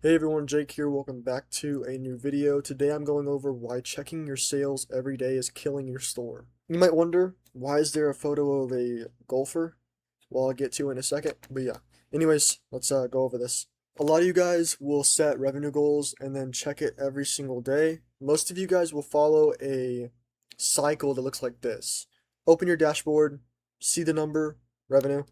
Hey everyone, Jake here. Welcome back to a new video. Today I'm going over why checking your sales every day is killing your store. You might wonder, why is there a photo of a golfer? Well, I'll get to in a second, but yeah. Anyways, let's go over this. A lot of you guys will set revenue goals and then check it every single day. Most of you guys will follow a cycle that looks like this. Open your dashboard, see the number, revenue,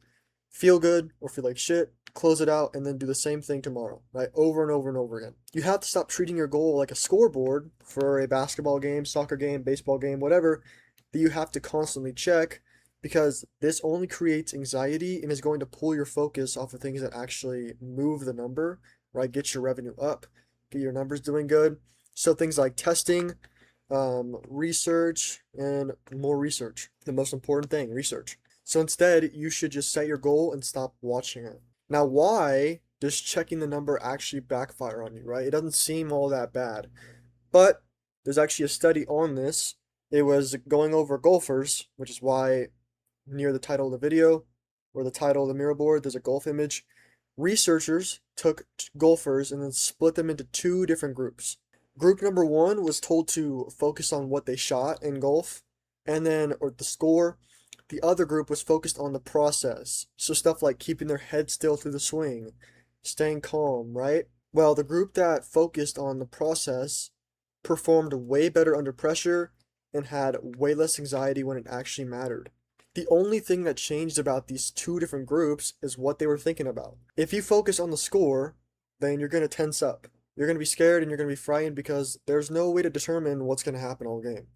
feel good or feel like shit, close it out, and then do the same thing tomorrow, right? Over and over and over again. You have to stop treating your goal like a scoreboard for a basketball game, soccer game, baseball game, whatever, that you have to constantly check, because this only creates anxiety and is going to pull your focus off of things that actually move the number, right? Get your revenue up, get your numbers doing good. So things like testing, research, and more research. The most important thing, research. So instead, you should just set your goal and stop watching it. Now, why does checking the number actually backfire on you, right? It doesn't seem all that bad. But there's actually a study on this. It was going over golfers, which is why near the title of the video or the title of the mirror board, there's a golf image. Researchers took golfers and then split them into two different groups. Group number one was told to focus on what they shot in golf or the score. The other group was focused on the process. So stuff like keeping their head still through the swing, staying calm, right? Well, the group that focused on the process performed way better under pressure and had way less anxiety when it actually mattered. The only thing that changed about these two different groups is what they were thinking about. If you focus on the score, then you're going to tense up. You're going to be scared and you're going to be frightened because there's no way to determine what's going to happen all game.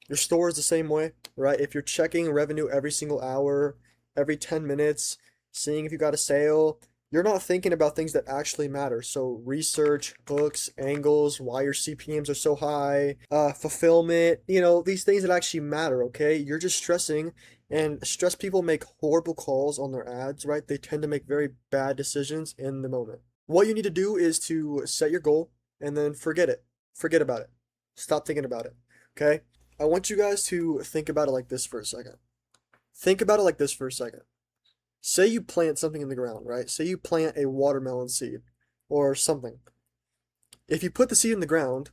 Your store is the same way, right? If you're checking revenue every single hour, every 10 minutes, seeing if you got a sale, you're not thinking about things that actually matter. So research, hooks, angles, why your CPMs are so high, fulfillment, these things that actually matter, okay? You're just stressing, and stressed people make horrible calls on their ads, right? They tend to make very bad decisions in the moment. What you need to do is to set your goal and then forget it. Forget about it. Stop thinking about it, okay? I want you guys to think about it like this for a second. Think about it like this for a second. Say you plant something in the ground, right? Say you plant a watermelon seed or something. If you put the seed in the ground,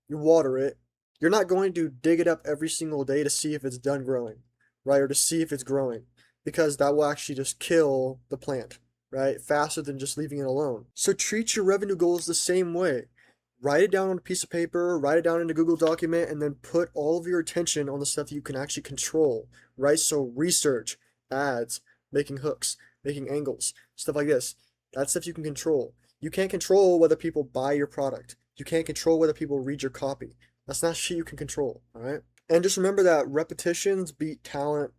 you water it, you're not going to dig it up every single day to see if it's done growing, right? Or to see if it's growing, because that will actually just kill the plant, right? Faster than just leaving it alone. So treat your revenue goals the same way. Write it down on a piece of paper, write it down in a Google document, and then put all of your attention on the stuff that you can actually control, right? So research, ads, making hooks, making angles, stuff like this. That's stuff you can control. You can't control whether people buy your product. You can't control whether people read your copy. That's not shit you can control, all right? And just remember that repetitions beat talent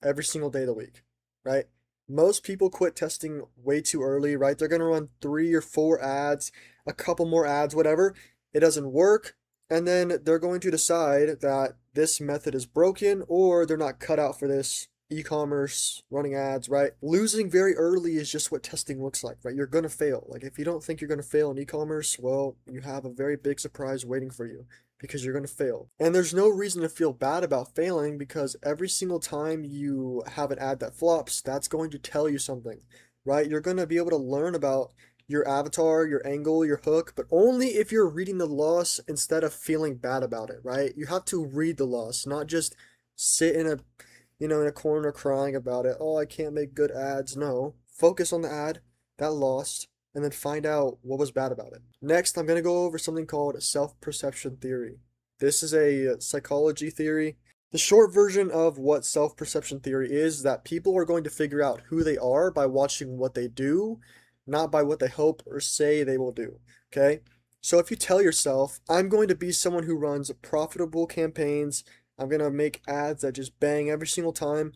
every single day of the week, right? Most people quit testing way too early, right? They're going to run 3 or 4 ads, a couple more ads, whatever. It doesn't work. And then they're going to decide that this method is broken or they're not cut out for this e-commerce, running ads, right? Losing very early is just what testing looks like, right? You're going to fail. Like if you don't think you're going to fail in e-commerce, well, you have a very big surprise waiting for you because you're going to fail. And there's no reason to feel bad about failing because every single time you have an ad that flops, that's going to tell you something, right? You're going to be able to learn about your avatar, your angle, your hook, but only if you're reading the loss instead of feeling bad about it, right? You have to read the loss, not just sit in a corner crying about it. Oh, I can't make good ads. No. Focus on the ad that lost and then find out what was bad about it. Next, I'm going to go over something called self-perception theory. This is a psychology theory. The short version of what self-perception theory is that people are going to figure out who they are by watching what they do, not by what they hope or say they will do. Okay? So if you tell yourself, I'm going to be someone who runs profitable campaigns, I'm going to make ads that just bang every single time,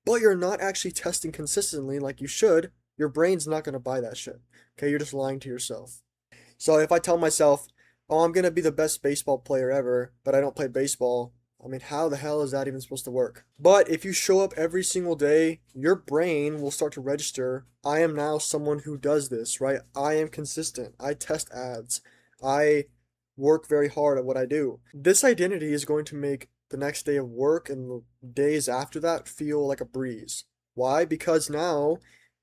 but you're not actually testing consistently like you should, your brain's not going to buy that shit. Okay, you're just lying to yourself. So if I tell myself, oh, I'm going to be the best baseball player ever, but I don't play baseball, I mean, how the hell is that even supposed to work? But if you show up every single day, your brain will start to register, I am now someone who does this, right? I am consistent. I test ads. I work very hard at what I do. This identity is going to make the next day of work and the days after that feel like a breeze. Why? Because now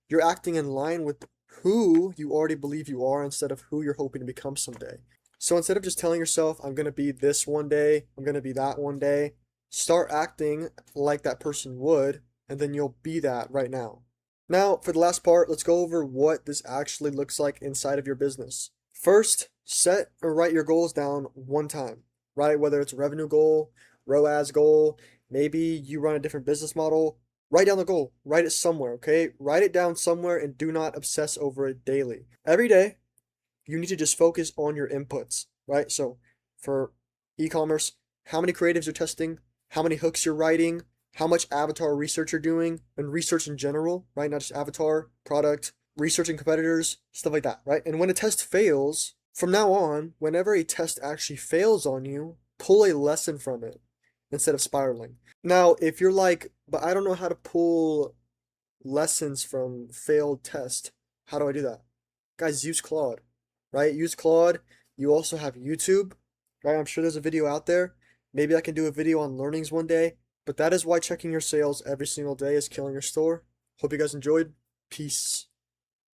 you're acting in line with who you already believe you are instead of who you're hoping to become someday. So instead of just telling yourself, I'm going to be this one day, I'm going to be that one day, start acting like that person would, and then you'll be that right now. Now, for the last part, let's go over what this actually looks like inside of your business. First, set or write your goals down one time, right? Whether it's a revenue goal, ROAS goal, maybe you run a different business model, write down the goal, write it somewhere, okay? Write it down somewhere and do not obsess over it daily. Every day, you need to just focus on your inputs, right? So for e-commerce, how many creatives you're testing, how many hooks you're writing, how much avatar research you're doing, and research in general, right? Not just avatar, product, researching competitors, stuff like that, right? And when a test fails, from now on, whenever a test actually fails on you, pull a lesson from it instead of spiraling. Now, if you're like, but I don't know how to pull lessons from failed test, how do I do that? Guys, use Claude, right? Use Claude. You also have YouTube, right? I'm sure there's a video out there. Maybe I can do a video on learnings one day, but that is why checking your sales every single day is killing your store. Hope you guys enjoyed. Peace.